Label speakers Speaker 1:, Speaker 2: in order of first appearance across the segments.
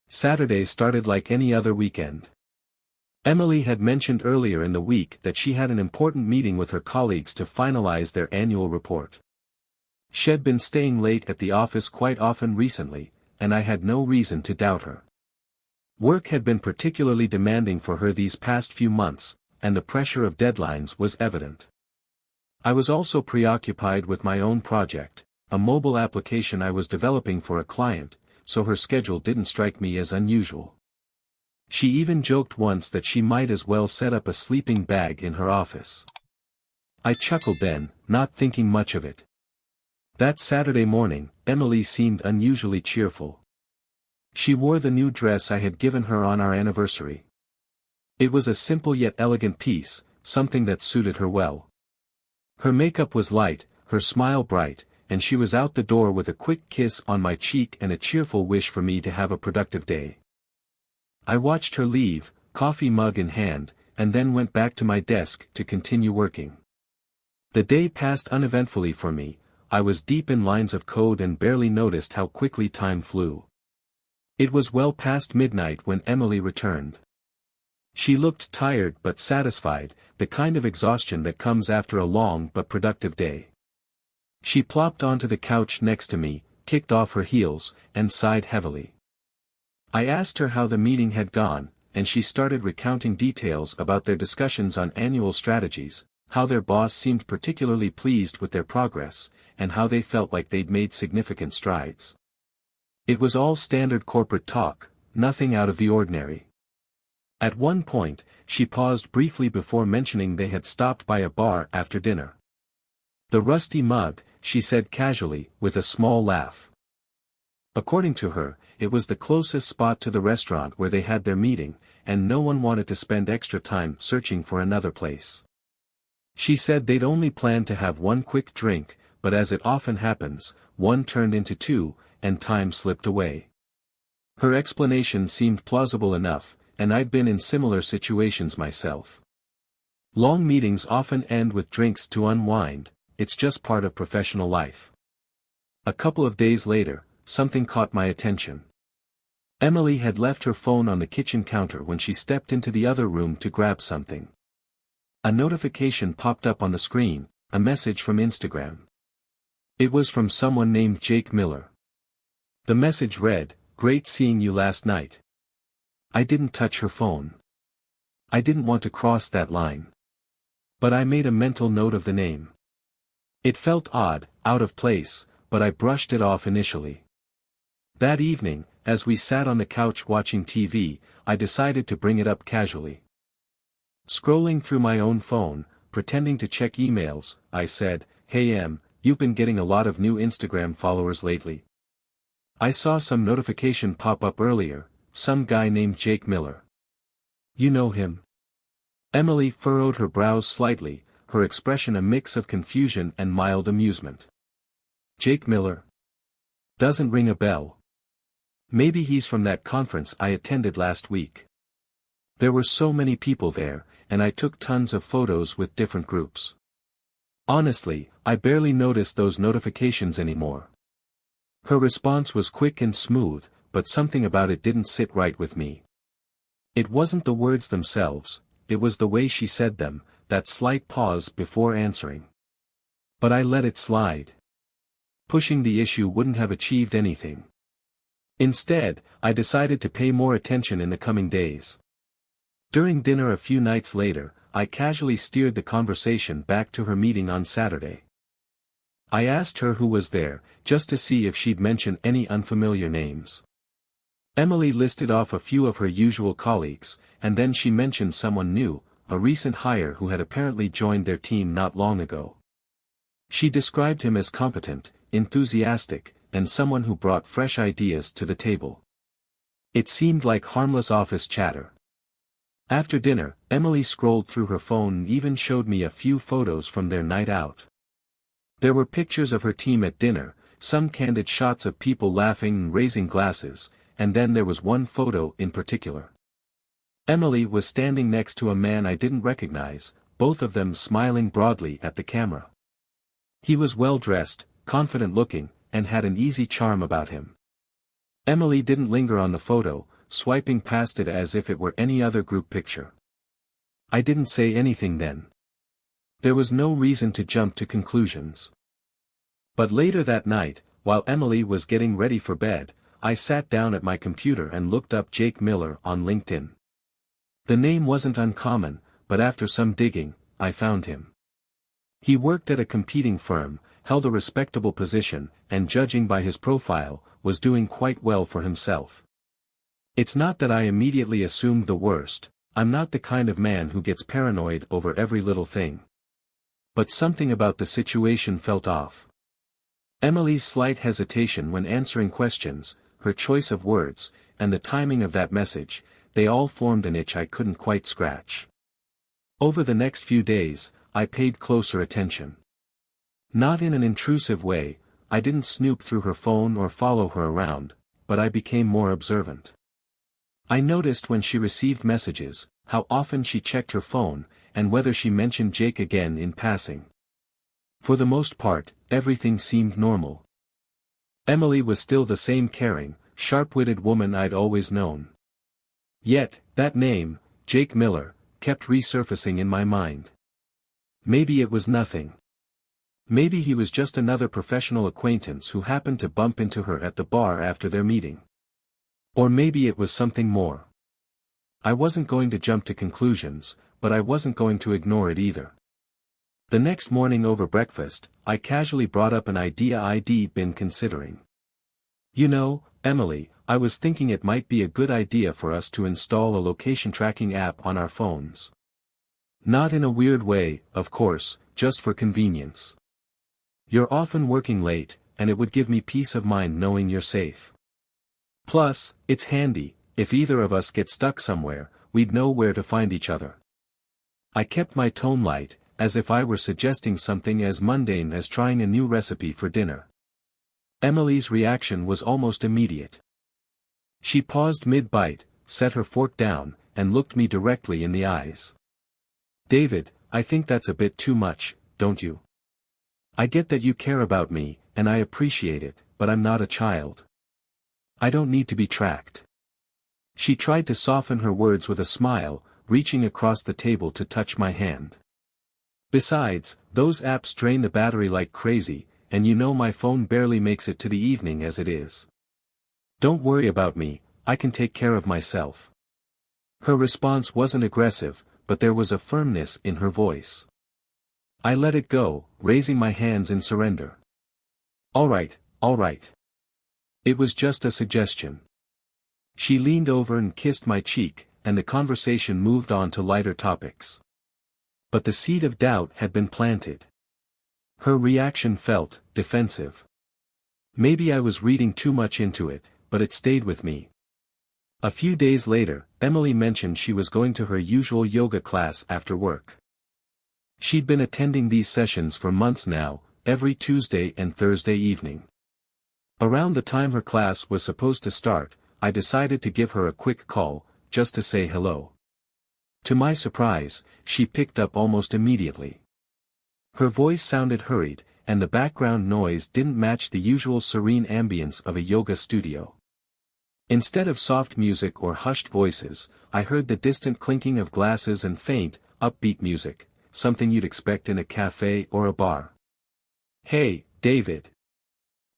Speaker 1: Saturday started like any other weekend. Emily had mentioned earlier in the week that she had an important meeting with her colleagues to finalize their annual report. She'd been staying late at the office quite often recently, and I had no reason to doubt her. Work had been particularly demanding for her these past few months, and the pressure of deadlines was evident. I was also preoccupied with my own project, a mobile application I was developing for a client, so her schedule didn't strike me as unusual. She even joked once that she might as well set up a sleeping bag in her office. I chuckled then, not thinking much of it. That Saturday morning, Emily seemed unusually cheerful. She wore the new dress I had given her on our anniversary. It was a simple yet elegant piece, something that suited her well. Her makeup was light, her smile bright, and she was out the door with a quick kiss on my cheek and a cheerful wish for me to have a productive day. I watched her leave, coffee mug in hand, and then went back to my desk to continue working. The day passed uneventfully for me. I was deep in lines of code and barely noticed how quickly time flew. It was well past midnight when Emily returned. She looked tired but satisfied, the kind of exhaustion that comes after a long but productive day. She plopped onto the couch next to me, kicked off her heels, and sighed heavily. I asked her how the meeting had gone, and she started recounting details about their discussions on annual strategies, how their boss seemed particularly pleased with their progress, and how they felt like they'd made significant strides. It was all standard corporate talk, nothing out of the ordinary. At one point, she paused briefly before mentioning they had stopped by a bar after dinner. "The Rusty Mug," she said casually, with a small laugh. According to her, it was the closest spot to the restaurant where they had their meeting, and no one wanted to spend extra time searching for another place. She said they'd only planned to have one quick drink, but as it often happens, one turned into two, and time slipped away. Her explanation seemed plausible enough, and I'd been in similar situations myself. Long meetings often end with drinks to unwind, it's just part of professional life. A couple of days later, something caught my attention. Emily had left her phone on the kitchen counter when she stepped into the other room to grab something. A notification popped up on the screen, a message from Instagram. It was from someone named Jake Miller. The message read, "Great seeing you last night." I didn't touch her phone. I didn't want to cross that line. But I made a mental note of the name. It felt odd, out of place, but I brushed it off initially. That evening, as we sat on the couch watching TV, I decided to bring it up casually. Scrolling through my own phone, pretending to check emails, I said, "Hey Em, you've been getting a lot of new Instagram followers lately. I saw some notification pop up earlier, some guy named Jake Miller. You know him?" Emily furrowed her brows slightly, her expression a mix of confusion and mild amusement. "Jake Miller? Doesn't ring a bell. Maybe he's from that conference I attended last week. There were so many people there, and I took tons of photos with different groups. Honestly, I barely noticed those notifications anymore." Her response was quick and smooth, but something about it didn't sit right with me. It wasn't the words themselves, it was the way she said them, that slight pause before answering. But I let it slide. Pushing the issue wouldn't have achieved anything. Instead, I decided to pay more attention in the coming days. During dinner a few nights later, I casually steered the conversation back to her meeting on Saturday. I asked her who was there, just to see if she'd mention any unfamiliar names. Emily listed off a few of her usual colleagues, and then she mentioned someone new, a recent hire who had apparently joined their team not long ago. She described him as competent, enthusiastic, and someone who brought fresh ideas to the table. It seemed like harmless office chatter. After dinner, Emily scrolled through her phone and even showed me a few photos from their night out. There were pictures of her team at dinner, some candid shots of people laughing and raising glasses, and then there was one photo in particular. Emily was standing next to a man I didn't recognize, both of them smiling broadly at the camera. He was well-dressed, confident-looking, and had an easy charm about him. Emily didn't linger on the photo, swiping past it as if it were any other group picture. I didn't say anything then. There was no reason to jump to conclusions. But later that night, while Emily was getting ready for bed, I sat down at my computer and looked up Jake Miller on LinkedIn. The name wasn't uncommon, but after some digging, I found him. He worked at a competing firm, held a respectable position, and judging by his profile, was doing quite well for himself. It's not that I immediately assumed the worst. I'm not the kind of man who gets paranoid over every little thing. But something about the situation felt off. Emily's slight hesitation when answering questions, her choice of words, and the timing of that message, they all formed an itch I couldn't quite scratch. Over the next few days, I paid closer attention. Not in an intrusive way, I didn't snoop through her phone or follow her around, but I became more observant. I noticed when she received messages, how often she checked her phone, and whether she mentioned Jake again in passing. For the most part, everything seemed normal. Emily was still the same caring, sharp-witted woman I'd always known. Yet, that name, Jake Miller, kept resurfacing in my mind. Maybe it was nothing. Maybe he was just another professional acquaintance who happened to bump into her at the bar after their meeting. Or maybe it was something more. I wasn't going to jump to conclusions, but I wasn't going to ignore it either. The next morning over breakfast, I casually brought up an idea I'd been considering. You know, Emily, I was thinking it might be a good idea for us to install a location tracking app on our phones. Not in a weird way, of course, just for convenience. You're often working late, and it would give me peace of mind knowing you're safe. Plus, it's handy, if either of us get stuck somewhere, we'd know where to find each other. I kept my tone light, as if I were suggesting something as mundane as trying a new recipe for dinner. Emily's reaction was almost immediate. She paused mid-bite, set her fork down, and looked me directly in the eyes. David, I think that's a bit too much, don't you? I get that you care about me, and I appreciate it, but I'm not a child. I don't need to be tracked. She tried to soften her words with a smile, reaching across the table to touch my hand. Besides, those apps drain the battery like crazy, and you know my phone barely makes it to the evening as it is. Don't worry about me, I can take care of myself. Her response wasn't aggressive, but there was a firmness in her voice. I let it go, raising my hands in surrender. All right. It was just a suggestion. She leaned over and kissed my cheek, and the conversation moved on to lighter topics. But the seed of doubt had been planted. Her reaction felt defensive. Maybe I was reading too much into it, but it stayed with me. A few days later, Emily mentioned she was going to her usual yoga class after work. She'd been attending these sessions for months now, every Tuesday and Thursday evening. Around the time her class was supposed to start, I decided to give her a quick call, just to say hello. To my surprise, she picked up almost immediately. Her voice sounded hurried, and the background noise didn't match the usual serene ambience of a yoga studio. Instead of soft music or hushed voices, I heard the distant clinking of glasses and faint, upbeat music, something you'd expect in a cafe or a bar. Hey, David.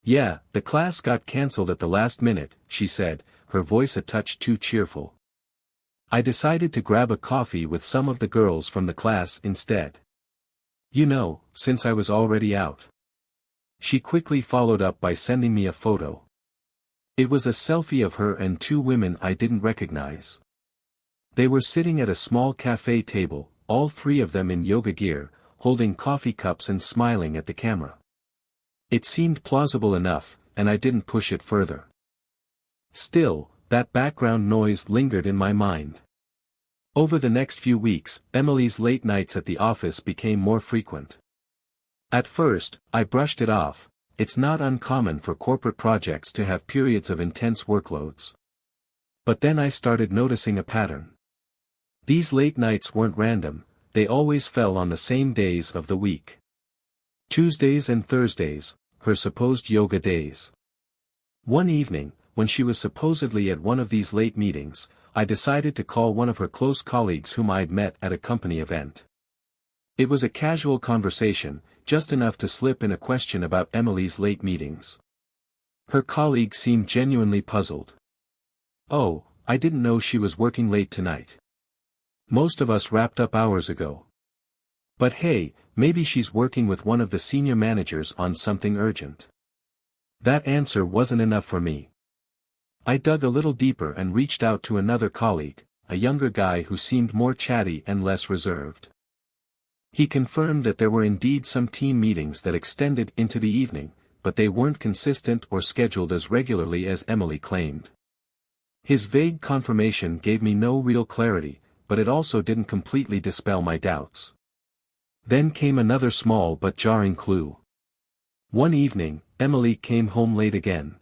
Speaker 1: Yeah, the class got cancelled at the last minute, she said, her voice a touch too cheerful. I decided to grab a coffee with some of the girls from the class instead. You know, since I was already out. She quickly followed up by sending me a photo. It was a selfie of her and two women I didn't recognize. They were sitting at a small cafe table, all three of them in yoga gear, holding coffee cups and smiling at the camera. It seemed plausible enough, and I didn't push it further. Still, that background noise lingered in my mind. Over the next few weeks, Emily's late nights at the office became more frequent. At first, I brushed it off. It's not uncommon for corporate projects to have periods of intense workloads. But then I started noticing a pattern. These late nights weren't random, they always fell on the same days of the week. Tuesdays and Thursdays, her supposed yoga days. One evening, when she was supposedly at one of these late meetings, I decided to call one of her close colleagues whom I'd met at a company event. It was a casual conversation, just enough to slip in a question about Emily's late meetings. Her colleague seemed genuinely puzzled. "Oh, I didn't know she was working late tonight. Most of us wrapped up hours ago. But hey, maybe she's working with one of the senior managers on something urgent." That answer wasn't enough for me. I dug a little deeper and reached out to another colleague, a younger guy who seemed more chatty and less reserved. He confirmed that there were indeed some team meetings that extended into the evening, but they weren't consistent or scheduled as regularly as Emily claimed. His vague confirmation gave me no real clarity, but it also didn't completely dispel my doubts. Then came another small but jarring clue. One evening, Emily came home late again.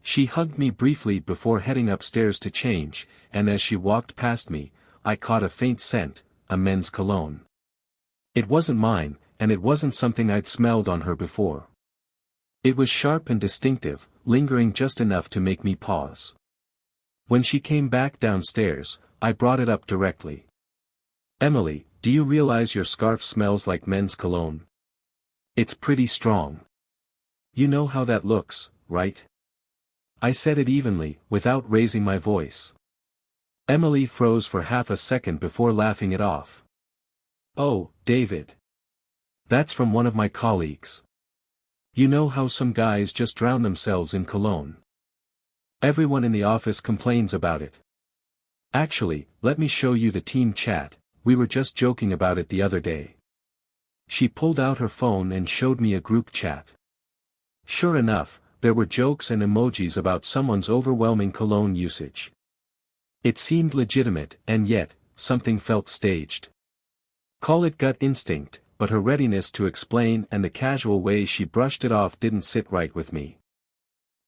Speaker 1: She hugged me briefly before heading upstairs to change, and as she walked past me, I caught a faint scent, a men's cologne. It wasn't mine, and it wasn't something I'd smelled on her before. It was sharp and distinctive, lingering just enough to make me pause. When she came back downstairs, I brought it up directly. "Emily, do you realize your scarf smells like men's cologne? It's pretty strong. You know how that looks, right?" I said it evenly, without raising my voice. Emily froze for half a second before laughing it off. "Oh, David. That's from one of my colleagues. You know how some guys just drown themselves in cologne? Everyone in the office complains about it. Actually, let me show you the team chat, we were just joking about it the other day." She pulled out her phone and showed me a group chat. Sure enough, there were jokes and emojis about someone's overwhelming cologne usage. It seemed legitimate, and yet, something felt staged. Call it gut instinct, but her readiness to explain and the casual way she brushed it off didn't sit right with me.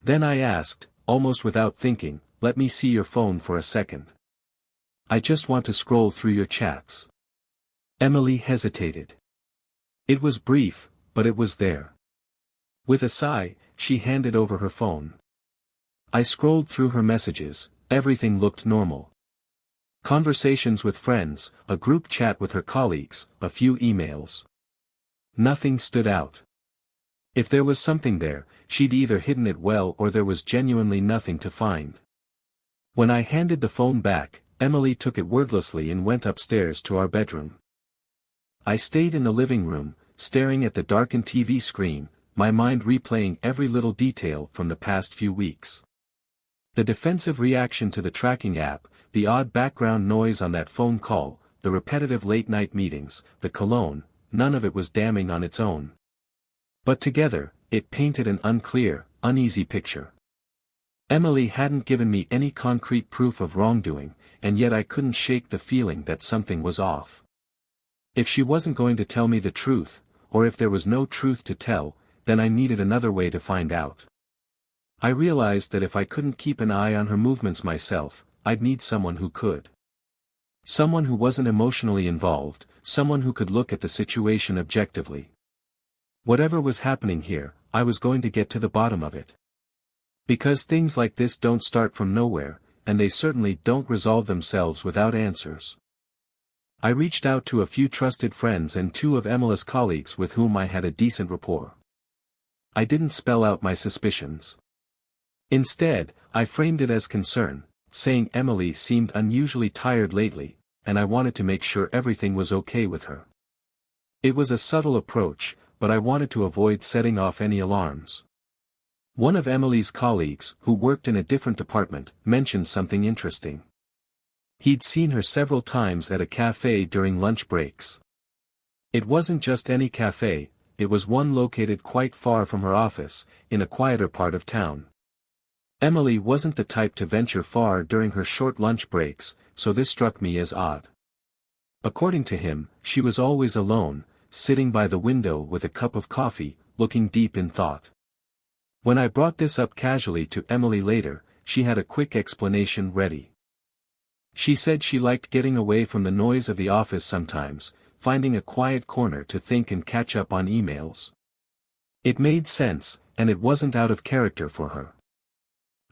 Speaker 1: Then I asked, almost without thinking, "Let me see your phone for a second. I just want to scroll through your chats." Emily hesitated. It was brief, but it was there. With a sigh, she handed over her phone. I scrolled through her messages, everything looked normal. Conversations with friends, a group chat with her colleagues, a few emails. Nothing stood out. If there was something there, she'd either hidden it well or there was genuinely nothing to find. When I handed the phone back, Emily took it wordlessly and went upstairs to our bedroom. I stayed in the living room, staring at the darkened TV screen, my mind replaying every little detail from the past few weeks. The defensive reaction to the tracking app, the odd background noise on that phone call, the repetitive late-night meetings, the cologne, none of it was damning on its own. But together, it painted an unclear, uneasy picture. Emily hadn't given me any concrete proof of wrongdoing, and yet I couldn't shake the feeling that something was off. If she wasn't going to tell me the truth, or if there was no truth to tell, then I needed another way to find out. I realized that if I couldn't keep an eye on her movements myself, I'd need someone who could. Someone who wasn't emotionally involved, someone who could look at the situation objectively. Whatever was happening here, I was going to get to the bottom of it. Because things like this don't start from nowhere, and they certainly don't resolve themselves without answers. I reached out to a few trusted friends and two of Emily's colleagues with whom I had a decent rapport. I didn't spell out my suspicions. Instead, I framed it as concern, saying Emily seemed unusually tired lately, and I wanted to make sure everything was okay with her. It was a subtle approach, but I wanted to avoid setting off any alarms. One of Emily's colleagues, who worked in a different department, mentioned something interesting. He'd seen her several times at a cafe during lunch breaks. It wasn't just any cafe, it was one located quite far from her office, in a quieter part of town. Emily wasn't the type to venture far during her short lunch breaks, so this struck me as odd. According to him, she was always alone, sitting by the window with a cup of coffee, looking deep in thought. When I brought this up casually to Emily later, she had a quick explanation ready. She said she liked getting away from the noise of the office sometimes, finding a quiet corner to think and catch up on emails. It made sense, and it wasn't out of character for her.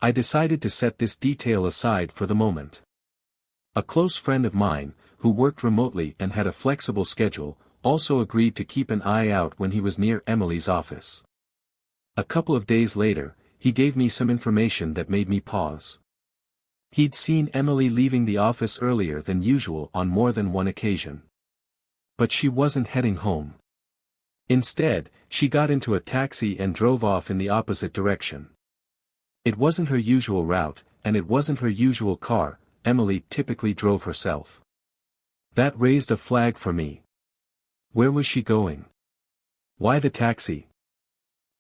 Speaker 1: I decided to set this detail aside for the moment. A close friend of mine, who worked remotely and had a flexible schedule, also agreed to keep an eye out when he was near Emily's office. A couple of days later, he gave me some information that made me pause. He'd seen Emily leaving the office earlier than usual on more than one occasion. But she wasn't heading home. Instead, she got into a taxi and drove off in the opposite direction. It wasn't her usual route, and it wasn't her usual car. Emily typically drove herself. That raised a flag for me. Where was she going? Why the taxi?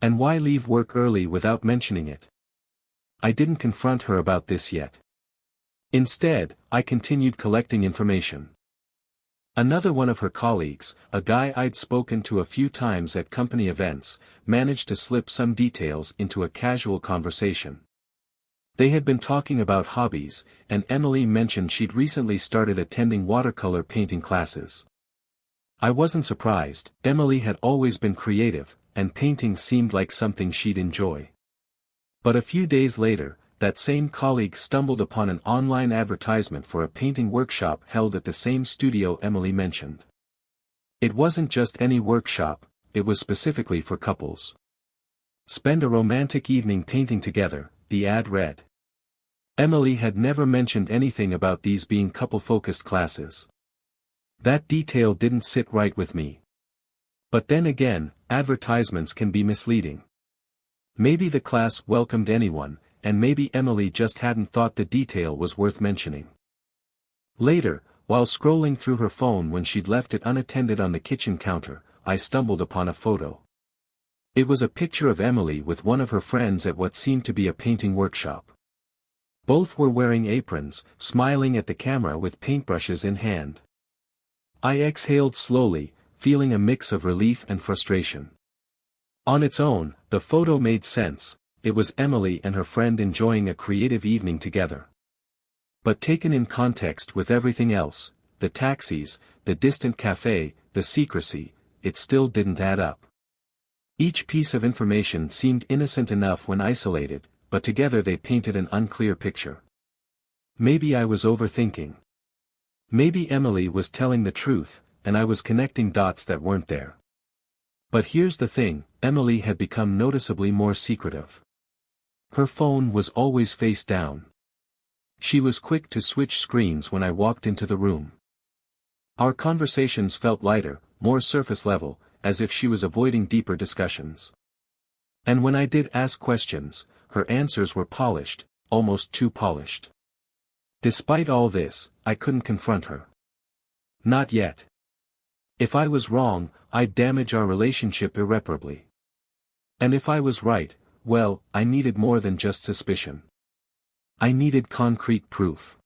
Speaker 1: And why leave work early without mentioning it? I didn't confront her about this yet. Instead, I continued collecting information. Another one of her colleagues, a guy I'd spoken to a few times at company events, managed to slip some details into a casual conversation. They had been talking about hobbies, and Emily mentioned she'd recently started attending watercolor painting classes. I wasn't surprised. Emily had always been creative, and painting seemed like something she'd enjoy. But a few days later, that same colleague stumbled upon an online advertisement for a painting workshop held at the same studio Emily mentioned. It wasn't just any workshop, it was specifically for couples. Spend a romantic evening painting together, the ad read. Emily had never mentioned anything about these being couple-focused classes. That detail didn't sit right with me. But then again, advertisements can be misleading. Maybe the class welcomed anyone, and maybe Emily just hadn't thought the detail was worth mentioning. Later, while scrolling through her phone when she'd left it unattended on the kitchen counter, I stumbled upon a photo. It was a picture of Emily with one of her friends at what seemed to be a painting workshop. Both were wearing aprons, smiling at the camera with paintbrushes in hand. I exhaled slowly, feeling a mix of relief and frustration. On its own, the photo made sense. It was Emily and her friend enjoying a creative evening together. But taken in context with everything else, the taxis, the distant cafe, the secrecy, it still didn't add up. Each piece of information seemed innocent enough when isolated, but together they painted an unclear picture. Maybe I was overthinking. Maybe Emily was telling the truth, and I was connecting dots that weren't there. But here's the thing, Emily had become noticeably more secretive. Her phone was always face down. She was quick to switch screens when I walked into the room. Our conversations felt lighter, more surface level, as if she was avoiding deeper discussions. And when I did ask questions, her answers were polished, almost too polished. Despite all this, I couldn't confront her. Not yet. If I was wrong, I'd damage our relationship irreparably. And if I was right, well, I needed more than just suspicion. I needed concrete proof.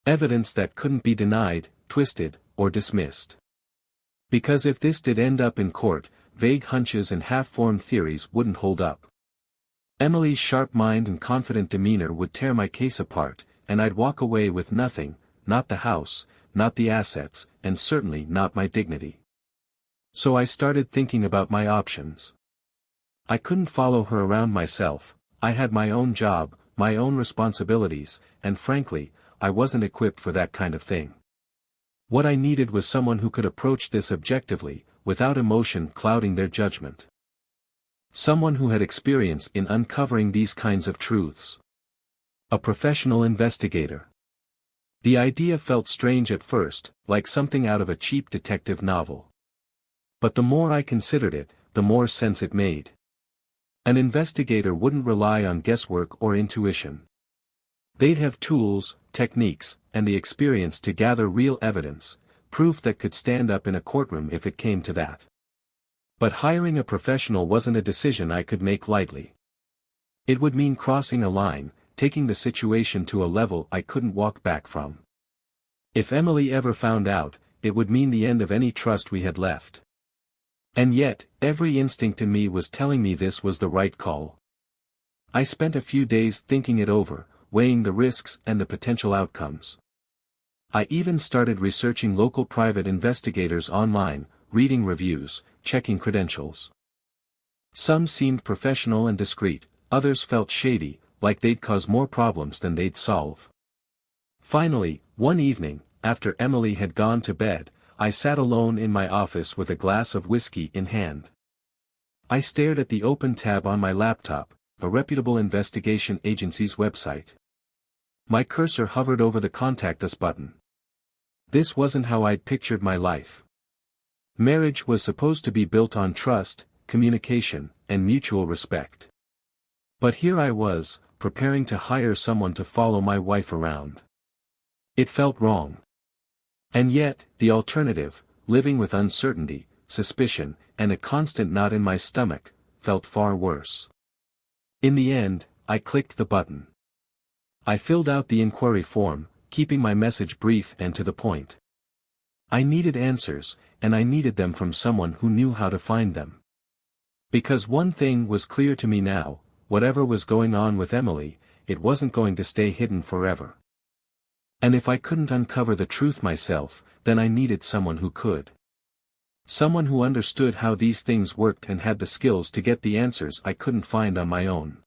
Speaker 1: Evidence that couldn't be denied, twisted, or dismissed. Because if this did end up in court, vague hunches and half-formed theories wouldn't hold up. Emily's sharp mind and confident demeanor would tear my case apart, and I'd walk away with nothing, not the house, not the assets, and certainly not my dignity. So I started thinking about my options. I couldn't follow her around myself. I had my own job, my own responsibilities, and frankly, I wasn't equipped for that kind of thing. What I needed was someone who could approach this objectively, without emotion clouding their judgment. Someone who had experience in uncovering these kinds of truths. A professional investigator. The idea felt strange at first, like something out of a cheap detective novel. But the more I considered it, the more sense it made. An investigator wouldn't rely on guesswork or intuition. They'd have tools, techniques, and the experience to gather real evidence, proof that could stand up in a courtroom if it came to that. But hiring a professional wasn't a decision I could make lightly. It would mean crossing a line, taking the situation to a level I couldn't walk back from. If Emily ever found out, it would mean the end of any trust we had left. And yet, every instinct in me was telling me this was the right call. I spent a few days thinking it over, weighing the risks and the potential outcomes. I even started researching local private investigators online, reading reviews, checking credentials. Some seemed professional and discreet, others felt shady, like they'd cause more problems than they'd solve. Finally, one evening, after Emily had gone to bed, I sat alone in my office with a glass of whiskey in hand. I stared at the open tab on my laptop, a reputable investigation agency's website. My cursor hovered over the Contact Us button. This wasn't how I'd pictured my life. Marriage was supposed to be built on trust, communication, and mutual respect. But here I was, preparing to hire someone to follow my wife around. It felt wrong. And yet, the alternative, living with uncertainty, suspicion, and a constant knot in my stomach, felt far worse. In the end, I clicked the button. I filled out the inquiry form, keeping my message brief and to the point. I needed answers, and I needed them from someone who knew how to find them. Because one thing was clear to me now, whatever was going on with Emily, it wasn't going to stay hidden forever. And if I couldn't uncover the truth myself, then I needed someone who could. Someone who understood how these things worked and had the skills to get the answers I couldn't find on my own.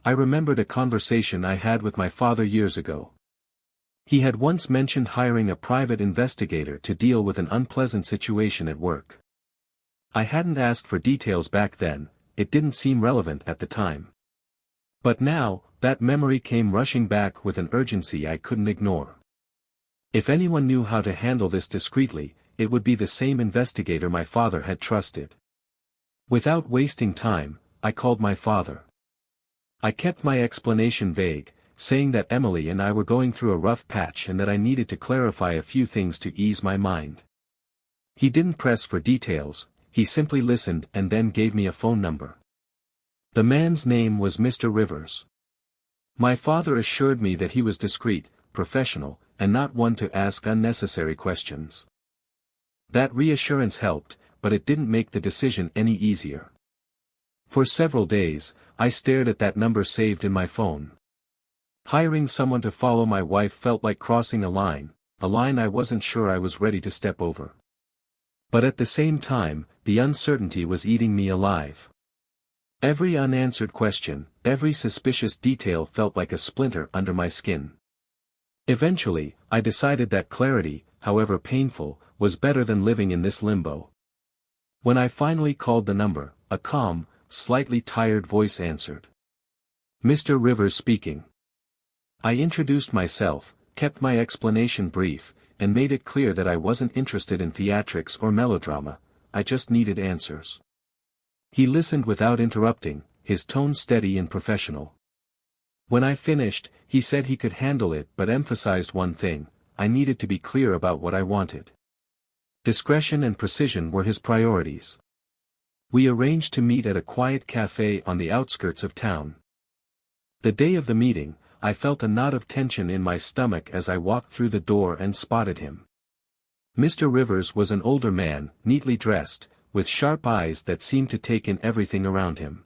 Speaker 1: I remembered a conversation I had with my father years ago. He had once mentioned hiring a private investigator to deal with an unpleasant situation at work. I hadn't asked for details back then, it didn't seem relevant at the time. But now, that memory came rushing back with an urgency I couldn't ignore. If anyone knew how to handle this discreetly, it would be the same investigator my father had trusted. Without wasting time, I called my father. I kept my explanation vague, saying that Emily and I were going through a rough patch and that I needed to clarify a few things to ease my mind. He didn't press for details, he simply listened and then gave me a phone number. The man's name was Mr. Rivers. My father assured me that he was discreet, professional, and not one to ask unnecessary questions. That reassurance helped, but it didn't make the decision any easier. For several days, I stared at that number saved in my phone. Hiring someone to follow my wife felt like crossing a line I wasn't sure I was ready to step over. But at the same time, the uncertainty was eating me alive. Every unanswered question, every suspicious detail felt like a splinter under my skin. Eventually, I decided that clarity, however painful, was better than living in this limbo. When I finally called the number, a calm, slightly tired voice answered. Mr. Rivers speaking. I introduced myself, kept my explanation brief, and made it clear that I wasn't interested in theatrics or melodrama, I just needed answers. He listened without interrupting, his tone steady and professional. When I finished, he said he could handle it but emphasized one thing, I needed to be clear about what I wanted. Discretion and precision were his priorities. We arranged to meet at a quiet cafe on the outskirts of town. The day of the meeting, I felt a knot of tension in my stomach as I walked through the door and spotted him. Mr. Rivers was an older man, neatly dressed, with sharp eyes that seemed to take in everything around him.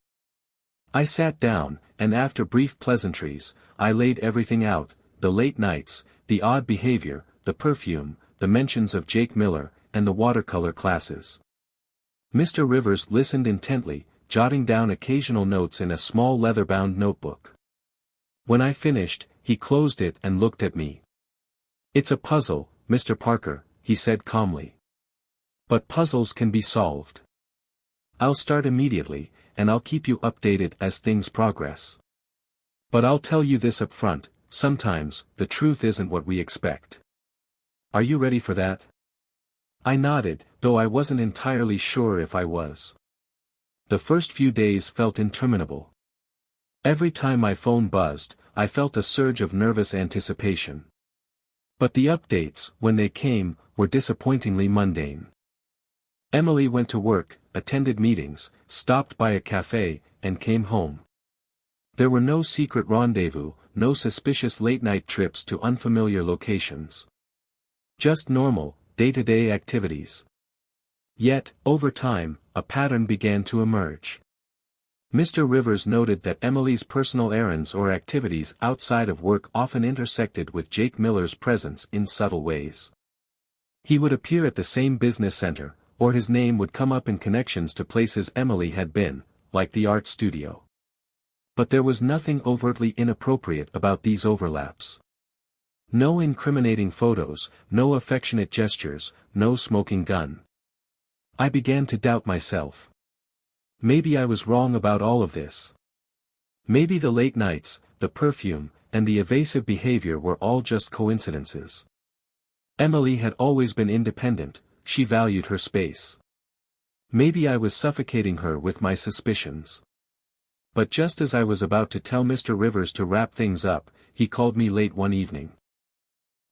Speaker 1: I sat down, and after brief pleasantries, I laid everything out, the late nights, the odd behavior, the perfume, the mentions of Jake Miller, and the watercolor classes. Mr. Rivers listened intently, jotting down occasional notes in a small leather-bound notebook. When I finished, he closed it and looked at me. "It's a puzzle, Mr. Parker," he said calmly. "But puzzles can be solved. I'll start immediately, and I'll keep you updated as things progress. But I'll tell you this up front, sometimes, the truth isn't what we expect. Are you ready for that?" I nodded, though I wasn't entirely sure if I was. The first few days felt interminable. Every time my phone buzzed, I felt a surge of nervous anticipation. But the updates, when they came, were disappointingly mundane. Emily went to work, attended meetings, stopped by a cafe, and came home. There were no secret rendezvous, no suspicious late-night trips to unfamiliar locations. Just normal, day-to-day activities. Yet, over time, a pattern began to emerge. Mr. Rivers noted that Emily's personal errands or activities outside of work often intersected with Jake Miller's presence in subtle ways. He would appear at the same business center, or his name would come up in connections to places Emily had been, like the art studio. But there was nothing overtly inappropriate about these overlaps. No incriminating photos, no affectionate gestures, no smoking gun. I began to doubt myself. Maybe I was wrong about all of this. Maybe the late nights, the perfume, and the evasive behavior were all just coincidences. Emily had always been independent, she valued her space. Maybe I was suffocating her with my suspicions. But just as I was about to tell Mr. Rivers to wrap things up, he called me late one evening.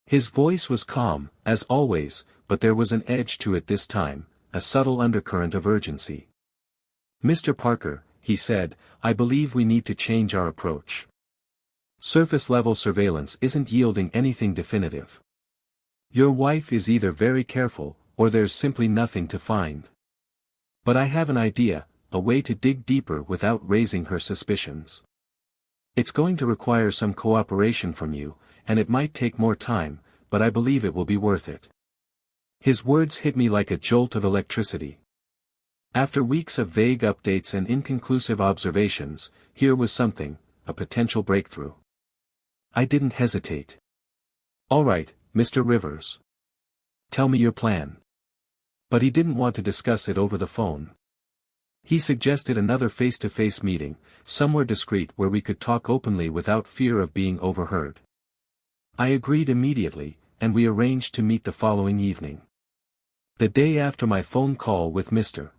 Speaker 1: His voice was calm, as always, but there was an edge to it this time, a subtle undercurrent of urgency. "Mr. Parker," he said, "I believe we need to change our approach. Surface-level surveillance isn't yielding anything definitive. Your wife is either very careful, or there's simply nothing to find. But I have an idea, a way to dig deeper without raising her suspicions. It's going to require some cooperation from you, and it might take more time, but I believe it will be worth it." His words hit me like a jolt of electricity. After weeks of vague updates and inconclusive observations, here was something, a potential breakthrough. I didn't hesitate. "All right, Mr. Rivers. Tell me your plan." But he didn't want to discuss it over the phone. He suggested another face-to-face meeting, somewhere discreet where we could talk openly without fear of being overheard. I agreed immediately, and we arranged to meet the following evening. The day after my phone call with Mr.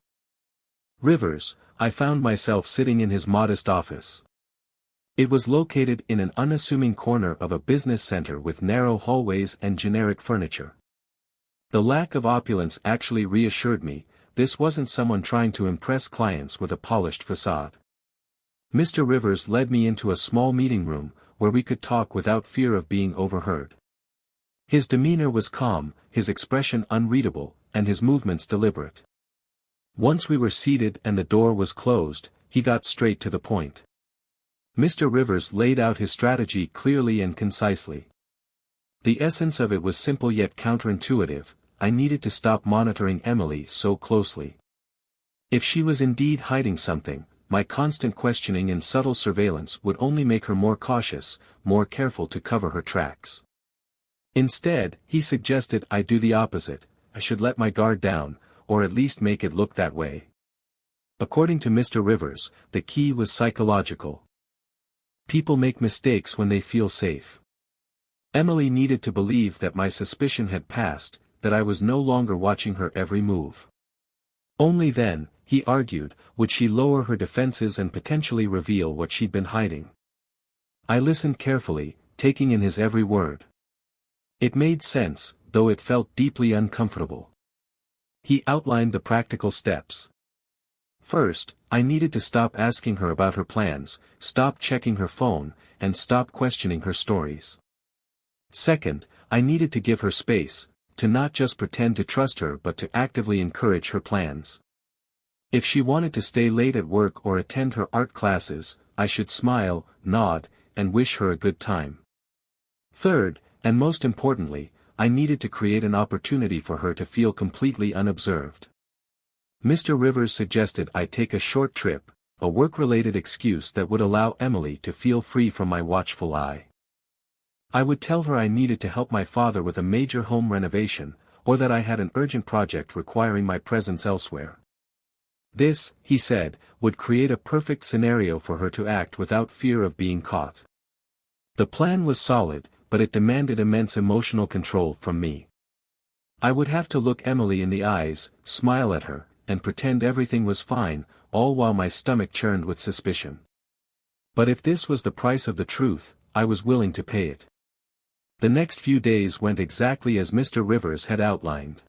Speaker 1: Rivers, I found myself sitting in his modest office. It was located in an unassuming corner of a business center with narrow hallways and generic furniture. The lack of opulence actually reassured me, this wasn't someone trying to impress clients with a polished facade. Mr. Rivers led me into a small meeting room, where we could talk without fear of being overheard. His demeanor was calm, his expression unreadable, and his movements deliberate. Once we were seated and the door was closed, he got straight to the point. Mr. Rivers laid out his strategy clearly and concisely. The essence of it was simple yet counterintuitive: I needed to stop monitoring Emily so closely. If she was indeed hiding something, my constant questioning and subtle surveillance would only make her more cautious, more careful to cover her tracks. Instead, he suggested I do the opposite: I should let my guard down, or at least make it look that way. According to Mr. Rivers, the key was psychological. People make mistakes when they feel safe. Emily needed to believe that my suspicion had passed, that I was no longer watching her every move. Only then, he argued, would she lower her defenses and potentially reveal what she'd been hiding. I listened carefully, taking in his every word. It made sense, though it felt deeply uncomfortable. He outlined the practical steps. First, I needed to stop asking her about her plans, stop checking her phone, and stop questioning her stories. Second, I needed to give her space, to not just pretend to trust her but to actively encourage her plans. If she wanted to stay late at work or attend her art classes, I should smile, nod, and wish her a good time. Third, and most importantly, I needed to create an opportunity for her to feel completely unobserved. Mr. Rivers suggested I take a short trip, a work-related excuse that would allow Emily to feel free from my watchful eye. I would tell her I needed to help my father with a major home renovation, or that I had an urgent project requiring my presence elsewhere. This, he said, would create a perfect scenario for her to act without fear of being caught. The plan was solid, but it demanded immense emotional control from me. I would have to look Emily in the eyes, smile at her, and pretend everything was fine, all while my stomach churned with suspicion. But if this was the price of the truth, I was willing to pay it. The next few days went exactly as Mr. Rivers had outlined.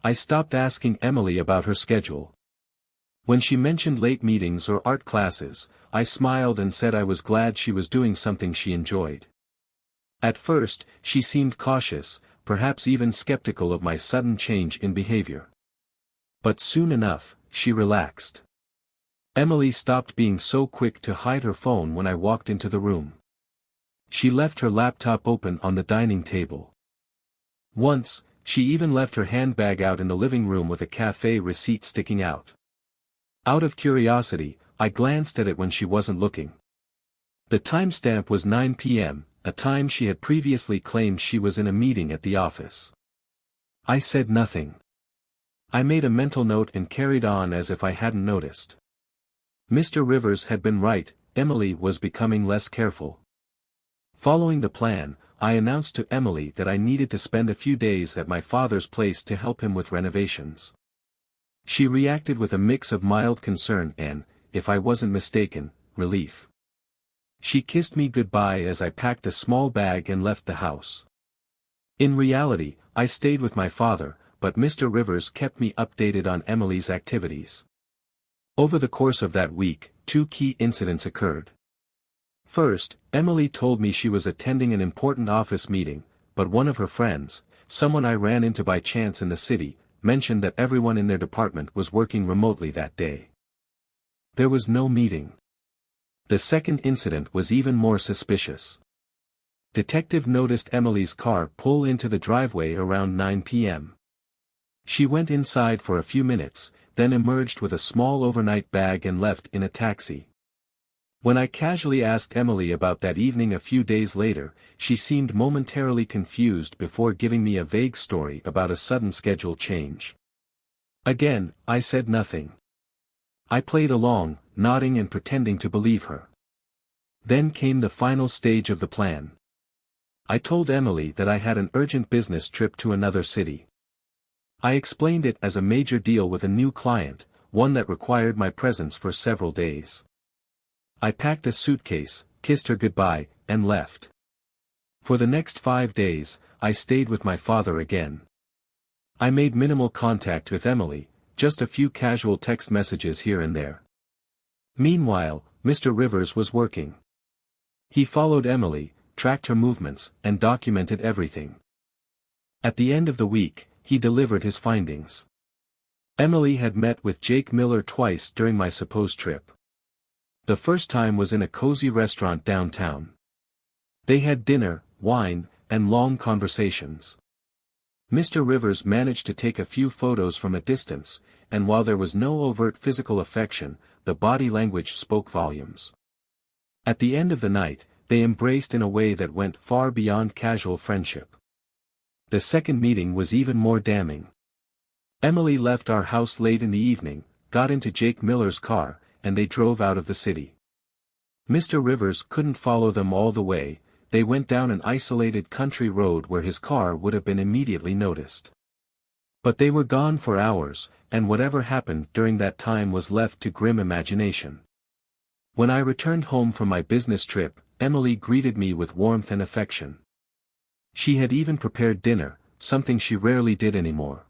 Speaker 1: I stopped asking Emily about her schedule. When she mentioned late meetings or art classes, I smiled and said I was glad she was doing something she enjoyed. At first, she seemed cautious, perhaps even skeptical of my sudden change in behavior. But soon enough, she relaxed. Emily stopped being so quick to hide her phone when I walked into the room. She left her laptop open on the dining table. Once, she even left her handbag out in the living room with a cafe receipt sticking out. Out of curiosity, I glanced at it when she wasn't looking. The timestamp was 9 p.m., a time she had previously claimed she was in a meeting at the office. I said nothing. I made a mental note and carried on as if I hadn't noticed. Mr. Rivers had been right, Emily was becoming less careful. Following the plan, I announced to Emily that I needed to spend a few days at my father's place to help him with renovations. She reacted with a mix of mild concern and, if I wasn't mistaken, relief. She kissed me goodbye as I packed a small bag and left the house. In reality, I stayed with my father, but Mr. Rivers kept me updated on Emily's activities. Over the course of that week, two key incidents occurred. First, Emily told me she was attending an important office meeting, but one of her friends, someone I ran into by chance in the city, mentioned that everyone in their department was working remotely that day. There was no meeting. The second incident was even more suspicious. Detective noticed Emily's car pull into the driveway around 9 p.m. She went inside for a few minutes, then emerged with a small overnight bag and left in a taxi. When I casually asked Emily about that evening a few days later, she seemed momentarily confused before giving me a vague story about a sudden schedule change. Again, I said nothing. I played along, nodding and pretending to believe her. Then came the final stage of the plan. I told Emily that I had an urgent business trip to another city. I explained it as a major deal with a new client, one that required my presence for several days. I packed a suitcase, kissed her goodbye, and left. For the next 5 days, I stayed with my father again. I made minimal contact with Emily, just a few casual text messages here and there. Meanwhile, Mr. Rivers was working. He followed Emily, tracked her movements, and documented everything. At the end of the week, he delivered his findings. Emily had met with Jake Miller twice during my supposed trip. The first time was in a cozy restaurant downtown. They had dinner, wine, and long conversations. Mr. Rivers managed to take a few photos from a distance, and while there was no overt physical affection, the body language spoke volumes. At the end of the night, they embraced in a way that went far beyond casual friendship. The second meeting was even more damning. Emily left our house late in the evening, got into Jake Miller's car, and they drove out of the city. Mr. Rivers couldn't follow them all the way. They went down an isolated country road where his car would have been immediately noticed. But they were gone for hours, and whatever happened during that time was left to grim imagination. When I returned home from my business trip, Emily greeted me with warmth and affection. She had even prepared dinner, something she rarely did anymore.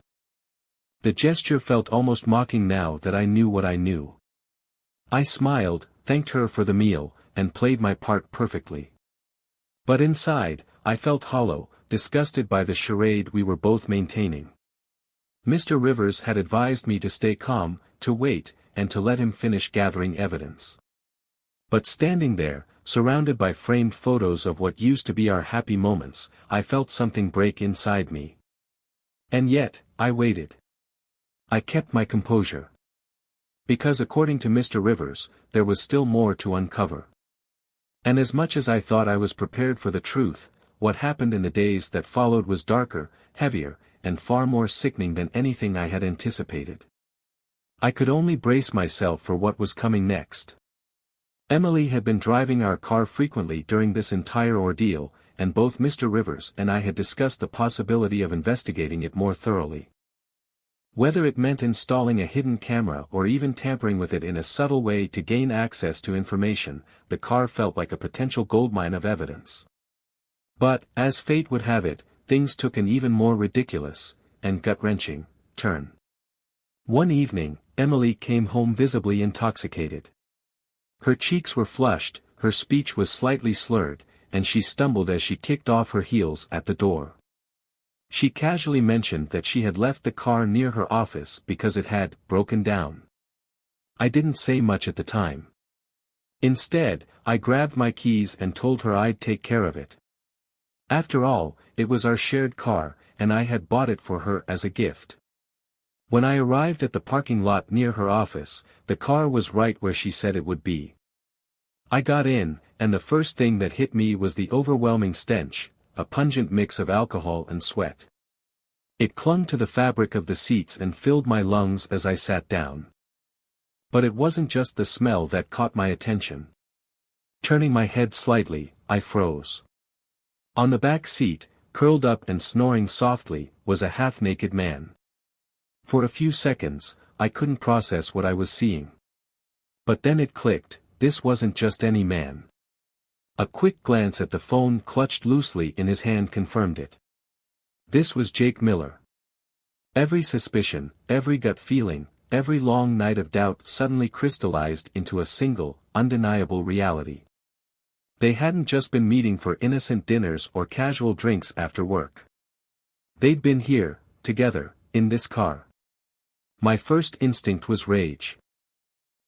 Speaker 1: The gesture felt almost mocking now that I knew what I knew. I smiled, thanked her for the meal, and played my part perfectly. But inside, I felt hollow, disgusted by the charade we were both maintaining. Mr. Rivers had advised me to stay calm, to wait, and to let him finish gathering evidence. But standing there, surrounded by framed photos of what used to be our happy moments, I felt something break inside me. And yet, I waited. I kept my composure. Because according to Mr. Rivers, there was still more to uncover. And as much as I thought I was prepared for the truth, what happened in the days that followed was darker, heavier, and far more sickening than anything I had anticipated. I could only brace myself for what was coming next. Emily had been driving our car frequently during this entire ordeal, and both Mr. Rivers and I had discussed the possibility of investigating it more thoroughly. Whether it meant installing a hidden camera or even tampering with it in a subtle way to gain access to information, the car felt like a potential goldmine of evidence. But, as fate would have it, things took an even more ridiculous, and gut-wrenching, turn. One evening, Emily came home visibly intoxicated. Her cheeks were flushed, her speech was slightly slurred, and she stumbled as she kicked off her heels at the door. She casually mentioned that she had left the car near her office because it had broken down. I didn't say much at the time. Instead, I grabbed my keys and told her I'd take care of it. After all, it was our shared car, and I had bought it for her as a gift. When I arrived at the parking lot near her office, the car was right where she said it would be. I got in, and the first thing that hit me was the overwhelming stench, a pungent mix of alcohol and sweat. It clung to the fabric of the seats and filled my lungs as I sat down. But it wasn't just the smell that caught my attention. Turning my head slightly, I froze. On the back seat, curled up and snoring softly, was a half-naked man. For a few seconds, I couldn't process what I was seeing. But then it clicked, this wasn't just any man. A quick glance at the phone clutched loosely in his hand confirmed it. This was Jake Miller. Every suspicion, every gut feeling, every long night of doubt suddenly crystallized into a single, undeniable reality. They hadn't just been meeting for innocent dinners or casual drinks after work. They'd been here, together, in this car. My first instinct was rage.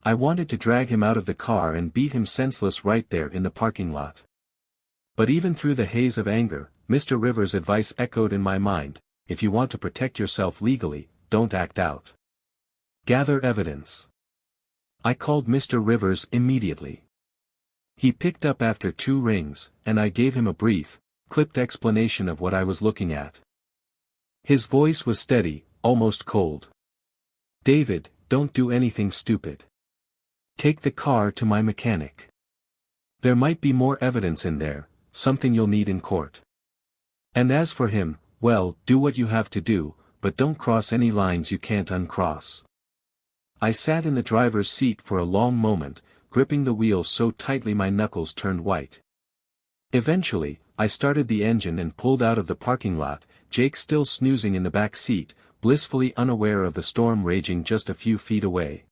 Speaker 1: I wanted to drag him out of the car and beat him senseless right there in the parking lot. But even through the haze of anger, Mr. Rivers' advice echoed in my mind, if you want to protect yourself legally, don't act out. Gather evidence. I called Mr. Rivers immediately. He picked up after 2 rings, and I gave him a brief, clipped explanation of what I was looking at. His voice was steady, almost cold. David, don't do anything stupid. Take the car to my mechanic. There might be more evidence in there, something you'll need in court. And as for him, well, do what you have to do, but don't cross any lines you can't uncross. I sat in the driver's seat for a long moment, gripping the wheel so tightly my knuckles turned white. Eventually, I started the engine and pulled out of the parking lot, Jake still snoozing in the back seat, blissfully unaware of the storm raging just a few feet away.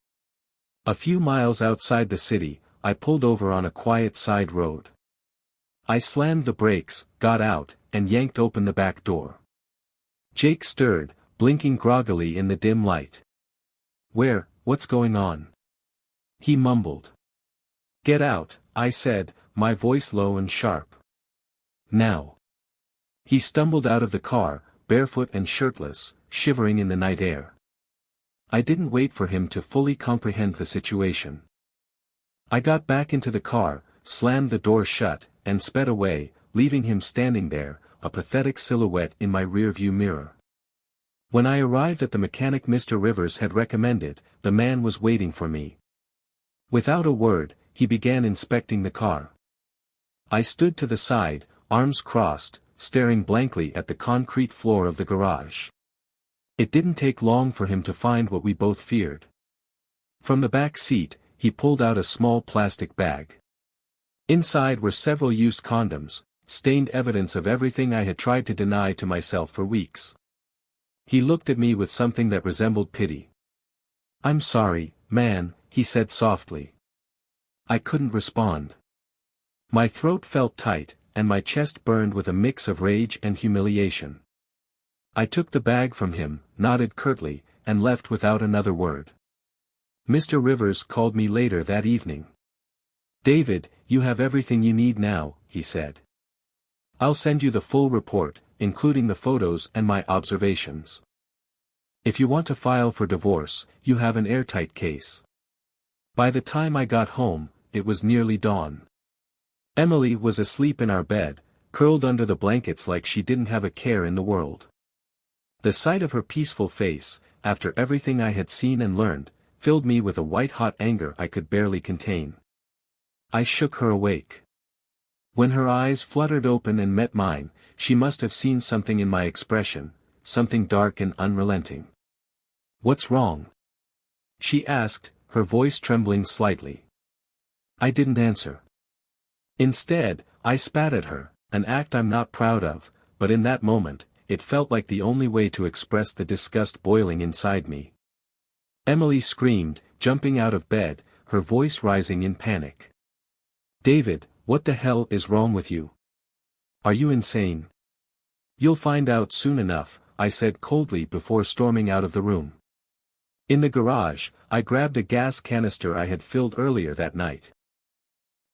Speaker 1: A few miles outside the city, I pulled over on a quiet side road. I slammed the brakes, got out, and yanked open the back door. Jake stirred, blinking groggily in the dim light. What's going on? He mumbled. Get out, I said, my voice low and sharp. Now. He stumbled out of the car, barefoot and shirtless, shivering in the night air. I didn't wait for him to fully comprehend the situation. I got back into the car, slammed the door shut, and sped away, leaving him standing there, a pathetic silhouette in my rearview mirror. When I arrived at the mechanic Mr. Rivers had recommended, the man was waiting for me. Without a word, he began inspecting the car. I stood to the side, arms crossed, staring blankly at the concrete floor of the garage. It didn't take long for him to find what we both feared. From the back seat, he pulled out a small plastic bag. Inside were several used condoms, stained evidence of everything I had tried to deny to myself for weeks. He looked at me with something that resembled pity. I'm sorry, man, he said softly. I couldn't respond. My throat felt tight, and my chest burned with a mix of rage and humiliation. I took the bag from him, nodded curtly, and left without another word. Mr. Rivers called me later that evening. David, you have everything you need now, he said. I'll send you the full report, including the photos and my observations. If you want to file for divorce, you have an airtight case. By the time I got home, it was nearly dawn. Emily was asleep in our bed, curled under the blankets like she didn't have a care in the world. The sight of her peaceful face, after everything I had seen and learned, filled me with a white-hot anger I could barely contain. I shook her awake. When her eyes fluttered open and met mine, she must have seen something in my expression, something dark and unrelenting. What's wrong? She asked, her voice trembling slightly. I didn't answer. Instead, I spat at her, an act I'm not proud of, but in that moment, it felt like the only way to express the disgust boiling inside me. Emily screamed, jumping out of bed, her voice rising in panic. David, what the hell is wrong with you? Are you insane? You'll find out soon enough, I said coldly before storming out of the room. In the garage, I grabbed a gas canister I had filled earlier that night.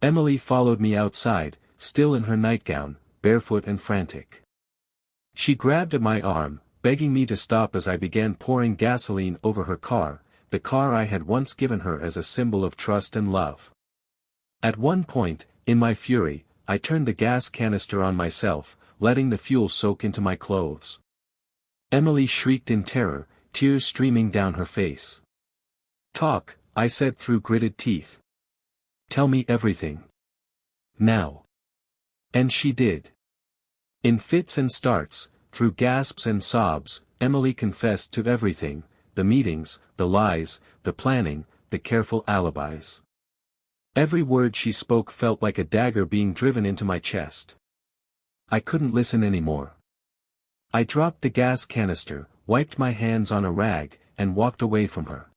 Speaker 1: Emily followed me outside, still in her nightgown, barefoot and frantic. She grabbed at my arm, begging me to stop as I began pouring gasoline over her car, the car I had once given her as a symbol of trust and love. At one point, In my fury, I turned the gas canister on myself, letting the fuel soak into my clothes. Emily shrieked in terror, tears streaming down her face. "Talk," I said through gritted teeth. "Tell me everything. Now." And she did. In fits and starts, through gasps and sobs, Emily confessed to everything: the meetings, the lies, the planning, the careful alibis. Every word she spoke felt like a dagger being driven into my chest. I couldn't listen anymore. I dropped the gas canister, wiped my hands on a rag, and walked away from her.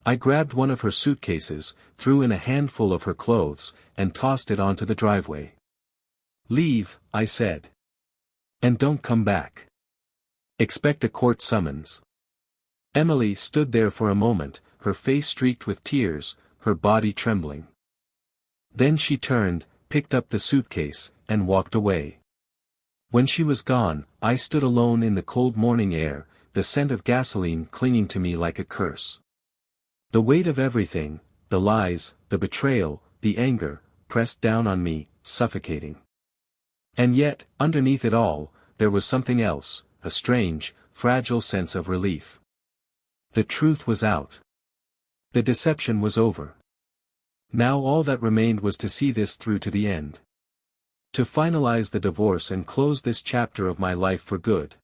Speaker 1: I grabbed one of her suitcases, threw in a handful of her clothes, and tossed it onto the driveway. "Leave," I said. "And don't come back. Expect a court summons." Emily stood there for a moment, her face streaked with tears, her body trembling. Then she turned, picked up the suitcase, and walked away. When she was gone, I stood alone in the cold morning air, the scent of gasoline clinging to me like a curse. The weight of everything, the lies, the betrayal, the anger, pressed down on me, suffocating. And yet, underneath it all, there was something else, a strange, fragile sense of relief. The truth was out. The deception was over. Now all that remained was to see this through to the end. To finalize the divorce and close this chapter of my life for good.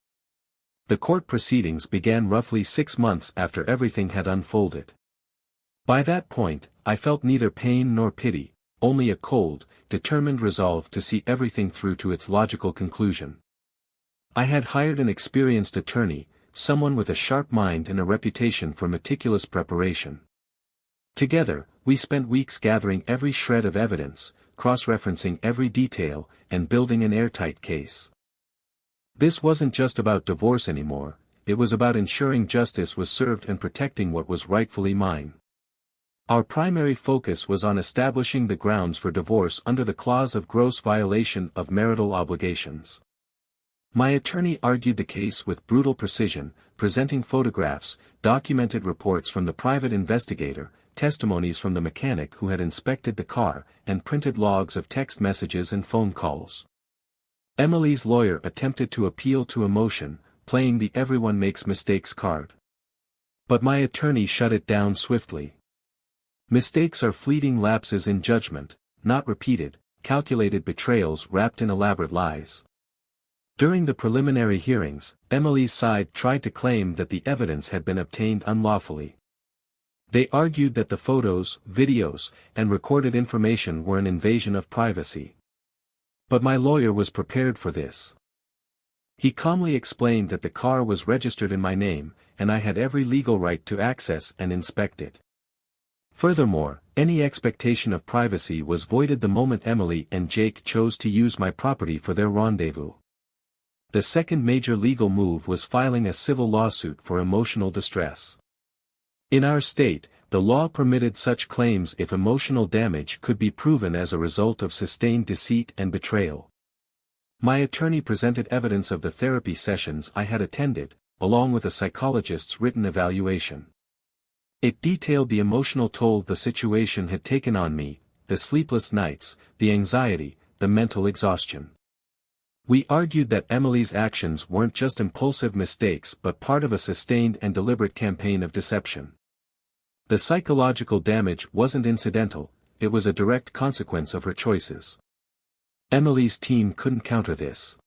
Speaker 1: The court proceedings began roughly 6 months after everything had unfolded. By that point, I felt neither pain nor pity, only a cold, determined resolve to see everything through to its logical conclusion. I had hired an experienced attorney, someone with a sharp mind and a reputation for meticulous preparation. Together, we spent weeks gathering every shred of evidence, cross-referencing every detail, and building an airtight case. This wasn't just about divorce anymore, it was about ensuring justice was served and protecting what was rightfully mine. Our primary focus was on establishing the grounds for divorce under the clause of gross violation of marital obligations. My attorney argued the case with brutal precision, presenting photographs, documented reports from the private investigator, testimonies from the mechanic who had inspected the car, and printed logs of text messages and phone calls. Emily's lawyer attempted to appeal to emotion, playing the everyone makes mistakes card. But my attorney shut it down swiftly. Mistakes are fleeting lapses in judgment, not repeated, calculated betrayals wrapped in elaborate lies. During the preliminary hearings, Emily's side tried to claim that the evidence had been obtained unlawfully. They argued that the photos, videos, and recorded information were an invasion of privacy. But my lawyer was prepared for this. He calmly explained that the car was registered in my name, and I had every legal right to access and inspect it. Furthermore, any expectation of privacy was voided the moment Emily and Jake chose to use my property for their rendezvous. The second major legal move was filing a civil lawsuit for emotional distress. In our state, the law permitted such claims if emotional damage could be proven as a result of sustained deceit and betrayal. My attorney presented evidence of the therapy sessions I had attended, along with a psychologist's written evaluation. It detailed the emotional toll the situation had taken on me, the sleepless nights, the anxiety, the mental exhaustion. We argued that Emily's actions weren't just impulsive mistakes but part of a sustained and deliberate campaign of deception. The psychological damage wasn't incidental, it was a direct consequence of her choices. Emily's team couldn't counter this.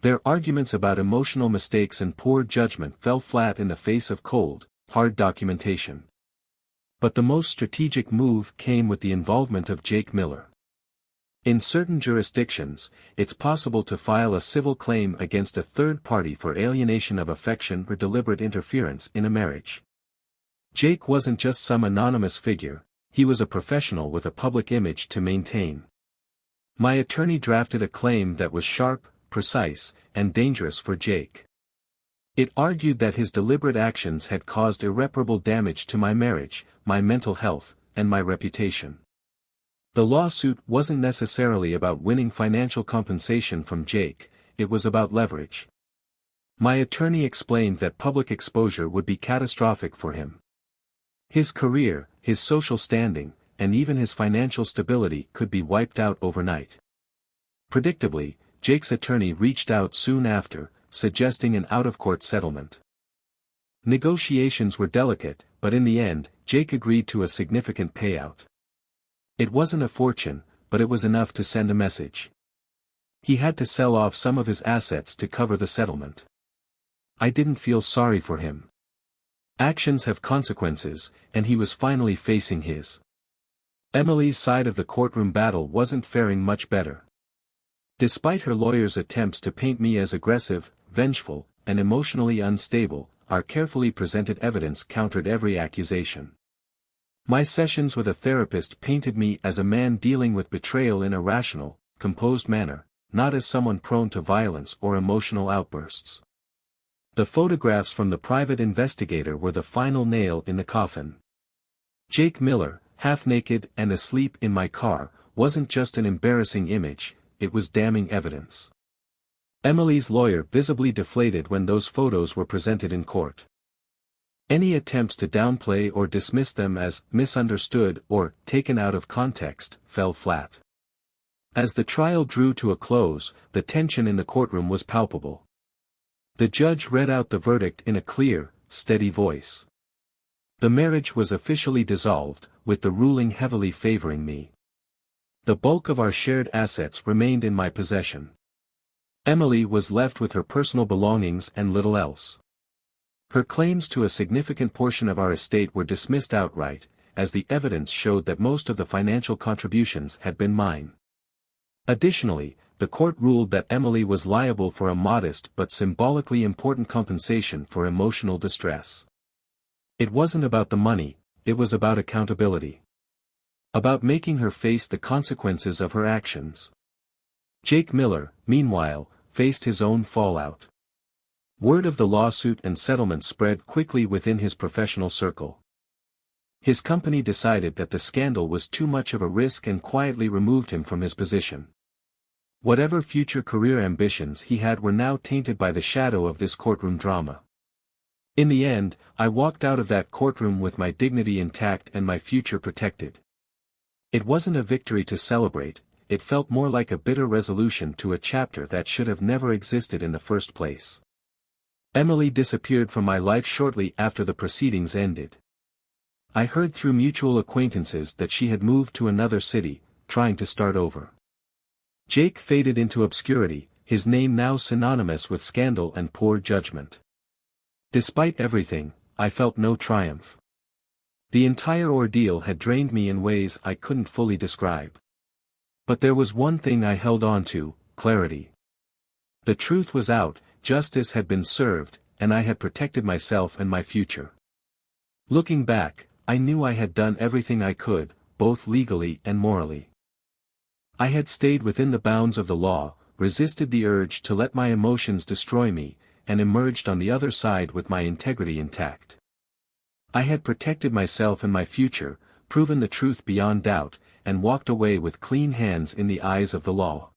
Speaker 1: Their arguments about emotional mistakes and poor judgment fell flat in the face of cold, hard documentation. But the most strategic move came with the involvement of Jake Miller. In certain jurisdictions, it's possible to file a civil claim against a third party for alienation of affection or deliberate interference in a marriage. Jake wasn't just some anonymous figure, he was a professional with a public image to maintain. My attorney drafted a claim that was sharp, precise, and dangerous for Jake. It argued that his deliberate actions had caused irreparable damage to my marriage, my mental health, and my reputation. The lawsuit wasn't necessarily about winning financial compensation from Jake, it was about leverage. My attorney explained that public exposure would be catastrophic for him. His career, his social standing, and even his financial stability could be wiped out overnight. Predictably, Jake's attorney reached out soon after, suggesting an out-of-court settlement. Negotiations were delicate, but in the end, Jake agreed to a significant payout. It wasn't a fortune, but it was enough to send a message. He had to sell off some of his assets to cover the settlement. I didn't feel sorry for him. Actions have consequences, and he was finally facing his. Emily's side of the courtroom battle wasn't faring much better. Despite her lawyer's attempts to paint me as aggressive, vengeful, and emotionally unstable, our carefully presented evidence countered every accusation. My sessions with a therapist painted me as a man dealing with betrayal in a rational, composed manner, not as someone prone to violence or emotional outbursts. The photographs from the private investigator were the final nail in the coffin. Jake Miller, half-naked and asleep in my car, wasn't just an embarrassing image, it was damning evidence. Emily's lawyer visibly deflated when those photos were presented in court. Any attempts to downplay or dismiss them as misunderstood or taken out of context fell flat. As the trial drew to a close, the tension in the courtroom was palpable. The judge read out the verdict in a clear, steady voice. The marriage was officially dissolved, with the ruling heavily favoring me. The bulk of our shared assets remained in my possession. Emily was left with her personal belongings and little else. Her claims to a significant portion of our estate were dismissed outright, as the evidence showed that most of the financial contributions had been mine. Additionally, the court ruled that Emily was liable for a modest but symbolically important compensation for emotional distress. It wasn't about the money, it was about accountability. About making her face the consequences of her actions. Jake Miller, meanwhile, faced his own fallout. Word of the lawsuit and settlement spread quickly within his professional circle. His company decided that the scandal was too much of a risk and quietly removed him from his position. Whatever future career ambitions he had were now tainted by the shadow of this courtroom drama. In the end, I walked out of that courtroom with my dignity intact and my future protected. It wasn't a victory to celebrate, it felt more like a bitter resolution to a chapter that should have never existed in the first place. Emily disappeared from my life shortly after the proceedings ended. I heard through mutual acquaintances that she had moved to another city, trying to start over. Jake faded into obscurity, his name now synonymous with scandal and poor judgment. Despite everything, I felt no triumph. The entire ordeal had drained me in ways I couldn't fully describe. But there was one thing I held on to: clarity. The truth was out, justice had been served, and I had protected myself and my future. Looking back, I knew I had done everything I could, both legally and morally. I had stayed within the bounds of the law, resisted the urge to let my emotions destroy me, and emerged on the other side with my integrity intact. I had protected myself and my future, proven the truth beyond doubt, and walked away with clean hands in the eyes of the law.